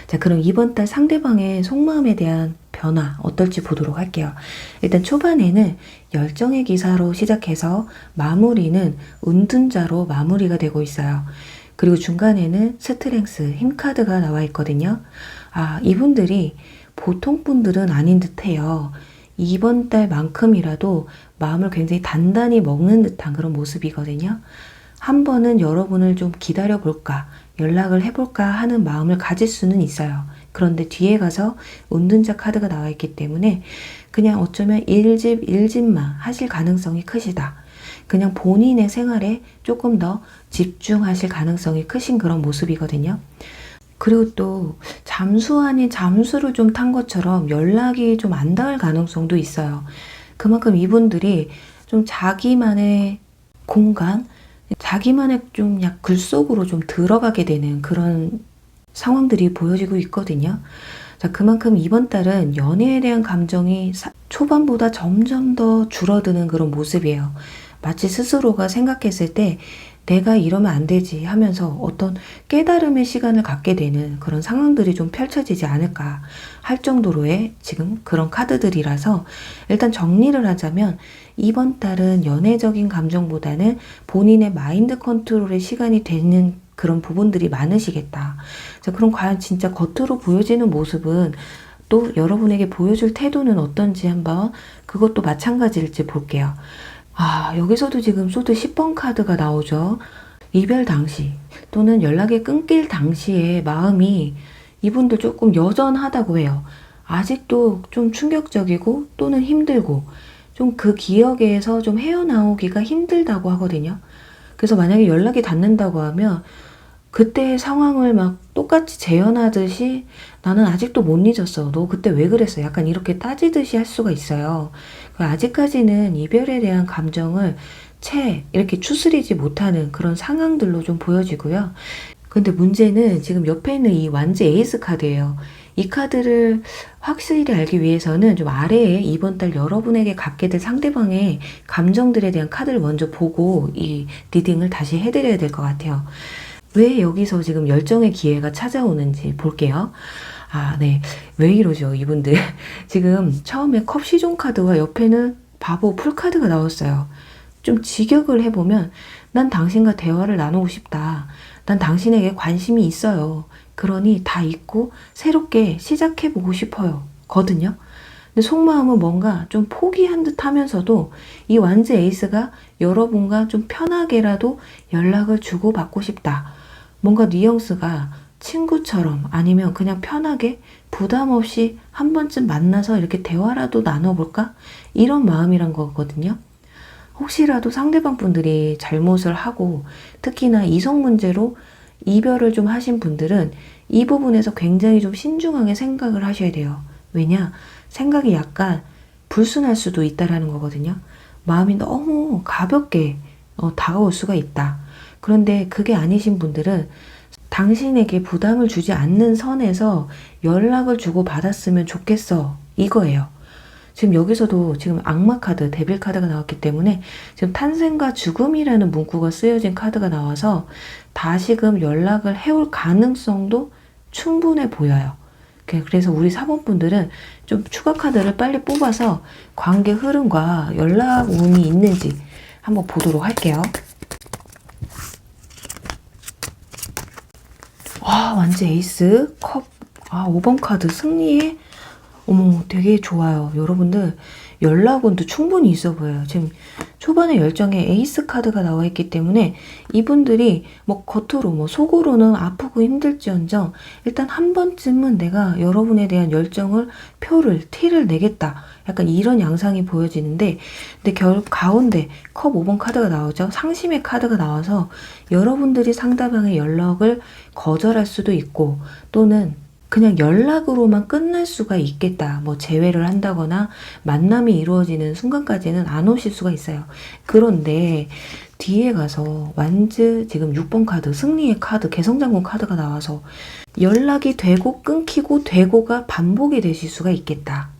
자, 그럼 이번 달 상대방의 속마음에 대한 변화 어떨지 보도록 할게요. 일단 초반에는 열정의 기사로 시작해서 마무리는 은둔자로 마무리가 되고 있어요. 그리고 중간에는 스트렝스, 힘 카드가 나와 있거든요. 아, 이분들이 보통 분들은 아닌 듯해요. 이번 달만큼이라도 마음을 굉장히 단단히 먹는 듯한 그런 모습이거든요. 한 번은 여러분을 좀 기다려볼까, 연락을 해볼까 하는 마음을 가질 수는 있어요. 그런데 뒤에 가서 은둔자 카드가 나와 있기 때문에 그냥 어쩌면 일집만 하실 가능성이 크시다. 그냥 본인의 생활에 조금 더 집중하실 가능성이 크신 그런 모습이거든요. 그리고 또 잠수 아닌 잠수를 좀 탄 것처럼 연락이 좀 안 닿을 가능성도 있어요. 그만큼 이분들이 좀 자기만의 공간, 자기만의 좀 글 속으로 좀 들어가게 되는 그런 상황들이 보여지고 있거든요. 자, 그만큼 이번 달은 연애에 대한 감정이 초반보다 점점 더 줄어드는 그런 모습이에요. 마치 스스로가 생각했을 때 내가 이러면 안 되지 하면서 어떤 깨달음의 시간을 갖게 되는 그런 상황들이 좀 펼쳐지지 않을까 할 정도로의 지금 그런 카드들이라서, 일단 정리를 하자면 이번 달은 연애적인 감정보다는 본인의 마인드 컨트롤의 시간이 되는 그런 부분들이 많으시겠다. 자, 그럼 과연 진짜 겉으로 보여지는 모습은, 또 여러분에게 보여줄 태도는 어떤지 한번 그것도 마찬가지일지 볼게요. 아, 여기서도 지금 소드 10번 카드가 나오죠. 이별 당시 또는 연락이 끊길 당시에 마음이 이분들 조금 여전하다고 해요. 아직도 좀 충격적이고 또는 힘들고 좀 그 기억에서 좀 헤어나오기가 힘들다고 하거든요. 그래서 만약에 연락이 닿는다고 하면 그때의 상황을 막 똑같이 재현하듯이 나는 아직도 못 잊었어. 너 그때 왜 그랬어? 약간 이렇게 따지듯이 할 수가 있어요. 아직까지는 이별에 대한 감정을 채 이렇게 추스리지 못하는 그런 상황들로 좀 보여지고요. 근데 문제는 지금 옆에 있는 이 완지 에이스 카드예요. 이 카드를 확실히 알기 위해서는 좀 아래에 이번 달 여러분에게 갖게 될 상대방의 감정들에 대한 카드를 먼저 보고 이 리딩을 다시 해드려야 될 것 같아요. 왜 여기서 지금 열정의 기회가 찾아오는지 볼게요. 아, 네. 왜 이러죠, 이분들. 지금 처음에 컵 시종 카드와 옆에는 바보 풀 카드가 나왔어요. 좀 직역을 해보면 난 당신과 대화를 나누고 싶다. 난 당신에게 관심이 있어요. 그러니 다 잊고 새롭게 시작해보고 싶어요. 거든요. 근데 속마음은 뭔가 좀 포기한 듯 하면서도 이 완즈 에이스가 여러분과 좀 편하게라도 연락을 주고받고 싶다. 뭔가 뉘앙스가 친구처럼 아니면 그냥 편하게 부담 없이 한 번쯤 만나서 이렇게 대화라도 나눠볼까? 이런 마음이란 거거든요. 혹시라도 상대방 분들이 잘못을 하고 특히나 이성 문제로 이별을 좀 하신 분들은 이 부분에서 굉장히 좀 신중하게 생각을 하셔야 돼요. 왜냐? 생각이 약간 불순할 수도 있다라는 거거든요. 마음이 너무 가볍게 다가올 수가 있다. 그런데 그게 아니신 분들은 당신에게 부담을 주지 않는 선에서 연락을 주고 받았으면 좋겠어. 이거예요. 지금 여기서도 지금 악마 카드, 데빌 카드가 나왔기 때문에 지금 탄생과 죽음이라는 문구가 쓰여진 카드가 나와서 다시금 연락을 해올 가능성도 충분해 보여요. 그래서 우리 사번분들은 좀 추가 카드를 빨리 뽑아서 관계 흐름과 연락 운이 있는지 한번 보도록 할게요. 와, 완전 에이스, 컵, 5번 카드 승리의 어머, 되게 좋아요. 여러분들 연락운도 충분히 있어 보여요. 지금 초반에 열정에 에이스 카드가 나와 있기 때문에 이분들이 뭐 겉으로 뭐 속으로는 아프고 힘들지언정 일단 한 번쯤은 내가 여러분에 대한 열정을 티를 내겠다. 약간 이런 양상이 보여지는데 근데 가운데 컵 5번 카드가 나오죠. 상심의 카드가 나와서 여러분들이 상대방의 연락을 거절할 수도 있고 또는 그냥 연락으로만 끝날 수가 있겠다. 뭐 재회를 한다거나 만남이 이루어지는 순간까지는 안 오실 수가 있어요. 그런데 뒤에 가서 완즈 지금 6번 카드 승리의 카드 개성장군 카드가 나와서 연락이 되고 끊기고 되고가 반복이 되실 수가 있겠다.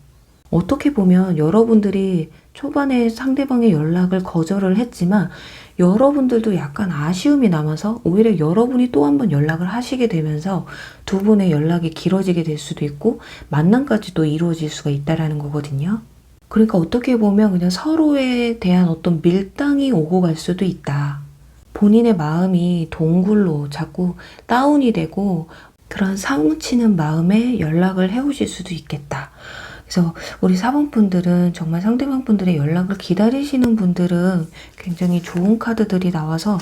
어떻게 보면 여러분들이 초반에 상대방의 연락을 거절을 했지만 여러분들도 약간 아쉬움이 남아서 오히려 여러분이 또 한 번 연락을 하시게 되면서 두 분의 연락이 길어지게 될 수도 있고 만남까지도 이루어질 수가 있다라는 거거든요. 그러니까 어떻게 보면 그냥 서로에 대한 어떤 밀당이 오고 갈 수도 있다. 본인의 마음이 동굴로 자꾸 다운이 되고 그런 사무치는 마음에 연락을 해오실 수도 있겠다. 그래서 우리 4번 분들은 정말 상대방 분들의 연락을 기다리시는 분들은 굉장히 좋은 카드들이 나와서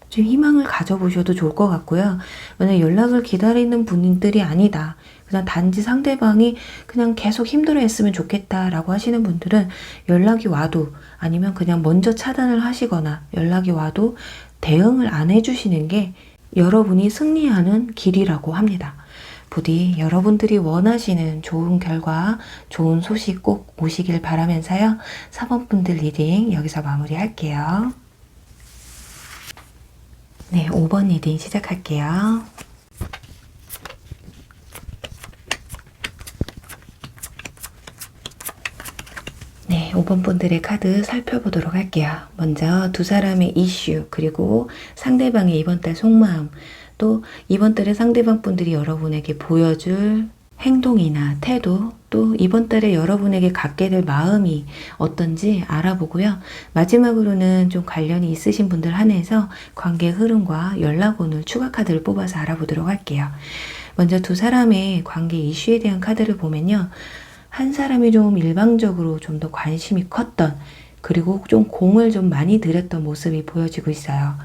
좀 희망을 가져보셔도 좋을 것 같고요. 만약 연락을 기다리는 분들이 아니다. 그냥 단지 상대방이 그냥 계속 힘들어했으면 좋겠다라고 하시는 분들은 연락이 와도 아니면 그냥 먼저 차단을 하시거나 연락이 와도 대응을 안 해주시는 게 여러분이 승리하는 길이라고 합니다. 부디 여러분들이 원하시는 좋은 결과, 좋은 소식 꼭 오시길 바라면서요. 4번분들 리딩 여기서 마무리할게요. 네, 5번 리딩 시작할게요. 네, 5번 분들의 카드 살펴보도록 할게요. 먼저 두 사람의 이슈, 그리고 상대방의 이번 달 속마음, 또 이번 달에 상대방 분들이 여러분에게 보여줄 행동이나 태도, 또 이번 달에 여러분에게 갖게 될 마음이 어떤지 알아보고요. 마지막으로는 좀 관련이 있으신 분들 한해서 관계 흐름과 연락운을 추가 카드를 뽑아서 알아보도록 할게요. 먼저 두 사람의 관계 이슈에 대한 카드를 보면요. 한 사람이 좀 일방적으로 좀 더 관심이 컸던, 그리고 좀 공을 좀 많이 들였던 모습이 보여지고 있어요.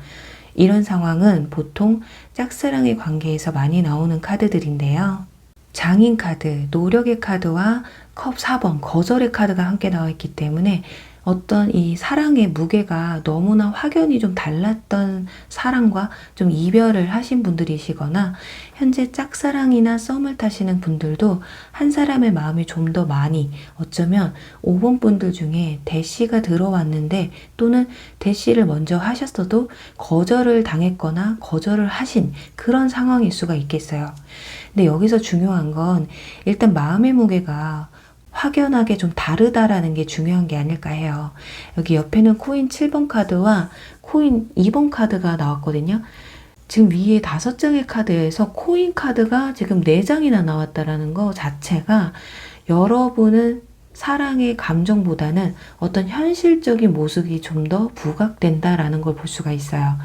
이런 상황은 보통 짝사랑의 관계에서 많이 나오는 카드들인데요. 장인 카드, 노력의 카드와 컵 4번, 거절의 카드가 함께 나와 있기 때문에 어떤 이 사랑의 무게가 너무나 확연히 좀 달랐던 사랑과 좀 이별을 하신 분들이시거나 현재 짝사랑이나 썸을 타시는 분들도 한 사람의 마음이 좀 더 많이 어쩌면 5번 분들 중에 대시가 들어왔는데 또는 대시를 먼저 하셨어도 거절을 당했거나 거절을 하신 그런 상황일 수가 있겠어요. 근데 여기서 중요한 건 일단 마음의 무게가 확연하게 좀 다르다라는 게 중요한 게 아닐까 해요. 여기 옆에는 코인 7번 카드와 코인 2번 카드가 나왔거든요. 지금 위에 5장의 카드에서 코인 카드가 지금 4장이나 나왔다라는 거 자체가 여러분은 사랑의 감정보다는 어떤 현실적인 모습이 좀 더 부각된다라는 걸 볼 수가 있어요.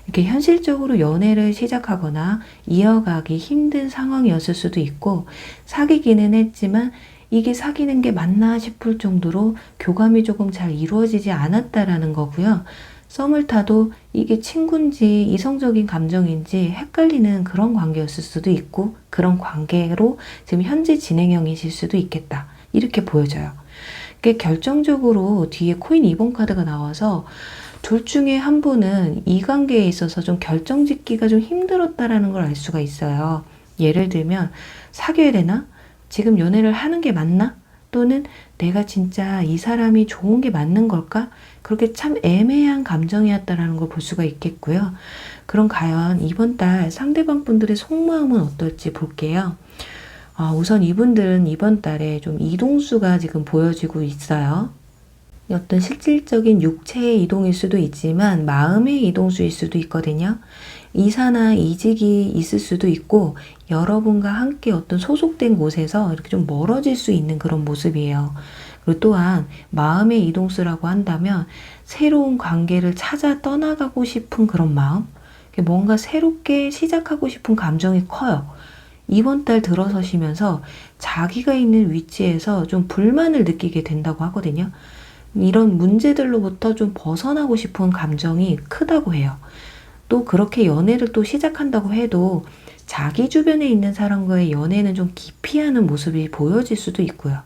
이렇게 현실적으로 연애를 시작하거나 이어가기 힘든 상황이었을 수도 있고 사귀기는 했지만 이게 사귀는 게 맞나 싶을 정도로 교감이 조금 잘 이루어지지 않았다라는 거고요. 썸을 타도 이게 친구인지 이성적인 감정인지 헷갈리는 그런 관계였을 수도 있고 그런 관계로 지금 현재 진행형이실 수도 있겠다. 이렇게 보여져요. 그게 결정적으로 뒤에 코인 2번 카드가 나와서 둘 중에 한 분은 이 관계에 있어서 좀 결정짓기가 좀 힘들었다라는 걸 알 수가 있어요. 예를 들면 사귀어야 되나? 지금 연애를 하는 게 맞나? 또는 내가 진짜 이 사람이 좋은 게 맞는 걸까? 그렇게 참 애매한 감정이었다라는 걸 볼 수가 있겠고요. 그럼 과연 이번 달 상대방 분들의 속마음은 어떨지 볼게요. 우선 이분들은 이번 달에 좀 이동수가 지금 보여지고 있어요. 어떤 실질적인 육체의 이동일 수도 있지만 마음의 이동수일 수도 있거든요. 이사나 이직이 있을 수도 있고 여러분과 함께 어떤 소속된 곳에서 이렇게 좀 멀어질 수 있는 그런 모습이에요. 그리고 또한 마음의 이동수라고 한다면 새로운 관계를 찾아 떠나가고 싶은 그런 마음, 뭔가 새롭게 시작하고 싶은 감정이 커요. 이번 달 들어서시면서 자기가 있는 위치에서 좀 불만을 느끼게 된다고 하거든요. 이런 문제들로부터 좀 벗어나고 싶은 감정이 크다고 해요. 또 그렇게 연애를 또 시작한다고 해도 자기 주변에 있는 사람과의 연애는 좀 기피하는 모습이 보여질 수도 있고요.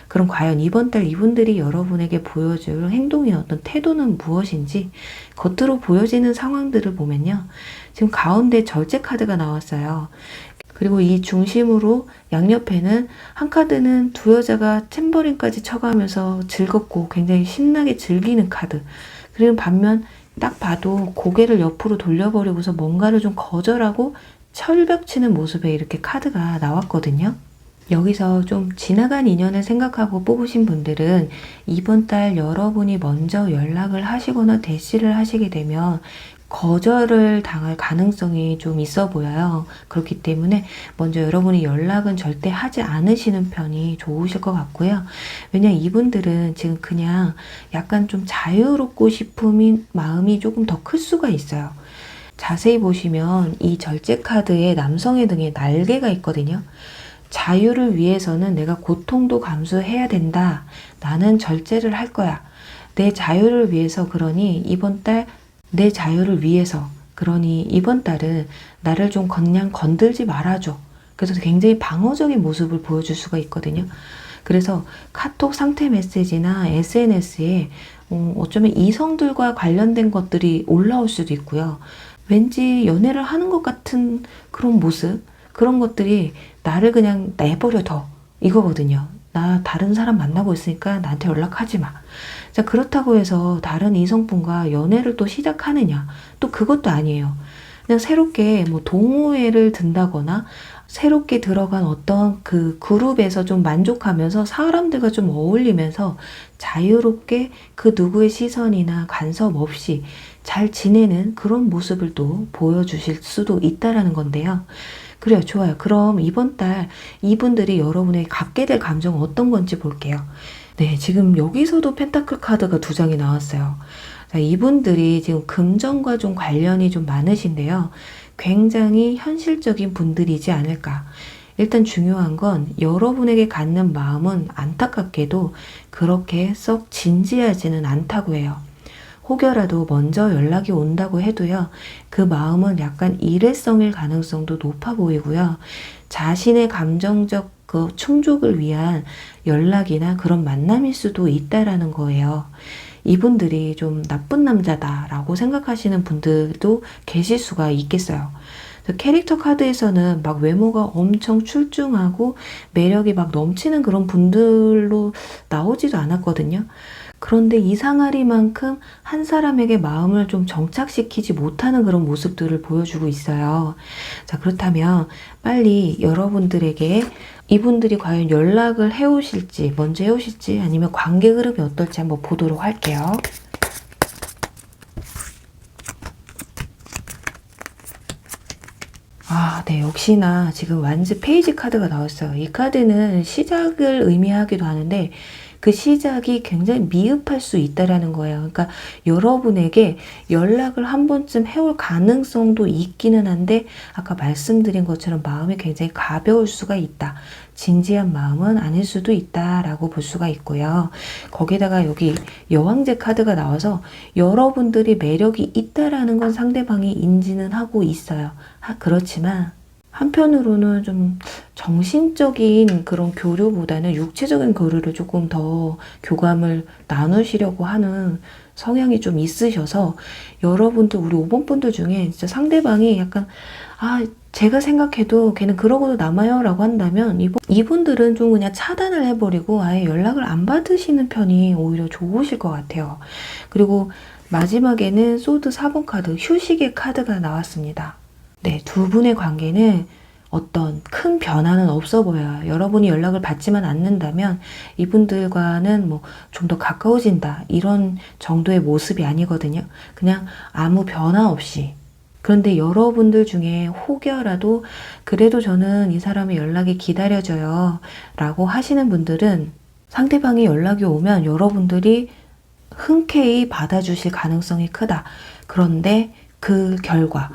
그럼 과연 이번 달 이분들이 여러분에게 보여줄 행동의 어떤 태도는 무엇인지 겉으로 보여지는 상황들을 보면요. 지금 가운데 절제 카드가 나왔어요. 그리고 이 중심으로 양옆에는 한 카드는 두 여자가 탬버린까지 쳐가면서 즐겁고 굉장히 신나게 즐기는 카드. 그리고 반면 딱 봐도 고개를 옆으로 돌려버리고서 뭔가를 좀 거절하고 철벽치는 모습에 이렇게 카드가 나왔거든요. 여기서 좀 지나간 인연을 생각하고 뽑으신 분들은 이번 달 여러분이 먼저 연락을 하시거나 대시를 하시게 되면 거절을 당할 가능성이 좀 있어 보여요. 그렇기 때문에 먼저 여러분이 연락은 절대 하지 않으시는 편이 좋으실 것 같고요. 왜냐면 이분들은 지금 그냥 약간 좀 자유롭고 싶은 마음이 조금 더 클 수가 있어요. 자세히 보시면 이 절제 카드에 남성의 등에 날개가 있거든요. 자유를 위해서는 내가 고통도 감수해야 된다. 나는 절제를 할 거야. 내 자유를 위해서 그러니 이번 달 내 자유를 위해서 그러니 이번 달은 나를 좀 그냥 건들지 말아줘. 그래서 굉장히 방어적인 모습을 보여줄 수가 있거든요. 그래서 카톡 상태 메시지나 SNS에 어쩌면 이성들과 관련된 것들이 올라올 수도 있고요. 왠지 연애를 하는 것 같은 그런 모습, 그런 것들이 나를 그냥 내버려둬 이거거든요. 나 다른 사람 만나고 있으니까 나한테 연락하지 마. 자, 그렇다고 해서 다른 이성분과 연애를 또 시작하느냐? 또 그것도 아니에요. 그냥 새롭게 뭐 동호회를 든다거나 새롭게 들어간 어떤 그 그룹에서 좀 만족하면서 사람들과 좀 어울리면서 자유롭게 그 누구의 시선이나 간섭 없이 잘 지내는 그런 모습을 또 보여주실 수도 있다라는 건데요. 그래요. 좋아요. 그럼 이번 달 이분들이 여러분에게 갖게 될 감정은 어떤 건지 볼게요. 네, 지금 여기서도 펜타클 카드가 두 장이 나왔어요. 자, 이분들이 지금 금전과 좀 관련이 좀 많으신데요. 굉장히 현실적인 분들이지 않을까. 일단 중요한 건 여러분에게 갖는 마음은 안타깝게도 그렇게 썩 진지하지는 않다고 해요. 혹여라도 먼저 연락이 온다고 해도요. 그 마음은 약간 일회성일 가능성도 높아 보이고요. 자신의 감정적 그 충족을 위한 연락이나 그런 만남일 수도 있다라는 거예요. 이분들이 좀 나쁜 남자다라고 생각하시는 분들도 계실 수가 있겠어요. 캐릭터 카드에서는 막 외모가 엄청 출중하고 매력이 막 넘치는 그런 분들로 나오지도 않았거든요. 그런데 이상하리만큼 한 사람에게 마음을 좀 정착시키지 못하는 그런 모습들을 보여주고 있어요. 자, 그렇다면 빨리 여러분들에게 이분들이 과연 연락을 해오실지, 먼저 해오실지 아니면 관계 흐름이 어떨지 한번 보도록 할게요. 네, 역시나 지금 완즈 페이지 카드가 나왔어요. 이 카드는 시작을 의미하기도 하는데 그 시작이 굉장히 미흡할 수 있다라는 거예요. 그러니까 여러분에게 연락을 한 번쯤 해올 가능성도 있기는 한데 아까 말씀드린 것처럼 마음이 굉장히 가벼울 수가 있다. 진지한 마음은 아닐 수도 있다라고 볼 수가 있고요. 거기다가 여기 여왕제 카드가 나와서 여러분들이 매력이 있다라는 건 상대방이 인지는 하고 있어요. 그렇지만 한편으로는 좀 정신적인 그런 교류보다는 육체적인 교류를 조금 더 교감을 나누시려고 하는 성향이 좀 있으셔서 여러분들, 우리 5번 분들 중에 진짜 상대방이 약간 제가 생각해도 걔는 그러고도 남아요 라고 한다면 이분들은 좀 그냥 차단을 해버리고 아예 연락을 안 받으시는 편이 오히려 좋으실 것 같아요. 그리고 마지막에는 소드 4번 카드, 휴식의 카드가 나왔습니다. 네, 두 분의 관계는 어떤 큰 변화는 없어 보여요. 여러분이 연락을 받지만 않는다면 이분들과는 뭐 좀 더 가까워진다 이런 정도의 모습이 아니거든요. 그냥 아무 변화 없이. 그런데 여러분들 중에 혹여라도 그래도 저는 이 사람의 연락이 기다려져요 라고 하시는 분들은 상대방의 연락이 오면 여러분들이 흔쾌히 받아주실 가능성이 크다. 그런데 그 결과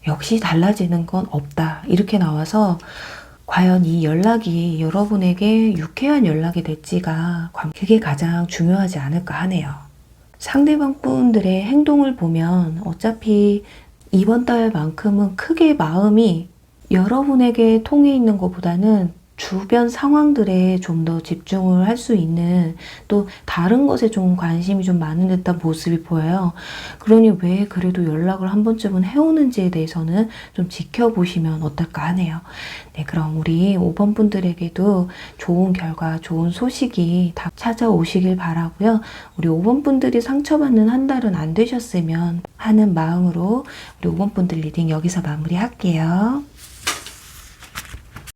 역시 달라지는 건 없다. 이렇게 나와서 과연 이 연락이 여러분에게 유쾌한 연락이 될지가 그게 가장 중요하지 않을까 하네요. 상대방 분들의 행동을 보면 어차피 이번 달만큼은 크게 마음이 여러분에게 통해 있는 것보다는 주변 상황들에 좀 더 집중을 할 수 있는, 또 다른 것에 좀 관심이 좀 많은 듯한 모습이 보여요. 그러니 왜 그래도 연락을 한 번쯤은 해오는지에 대해서는 좀 지켜보시면 어떨까 하네요. 네, 그럼 우리 5번 분들에게도 좋은 결과, 좋은 소식이 다 찾아오시길 바라고요. 우리 5번 분들이 상처받는 한 달은 안 되셨으면 하는 마음으로 우리 5번 분들 리딩 여기서 마무리할게요.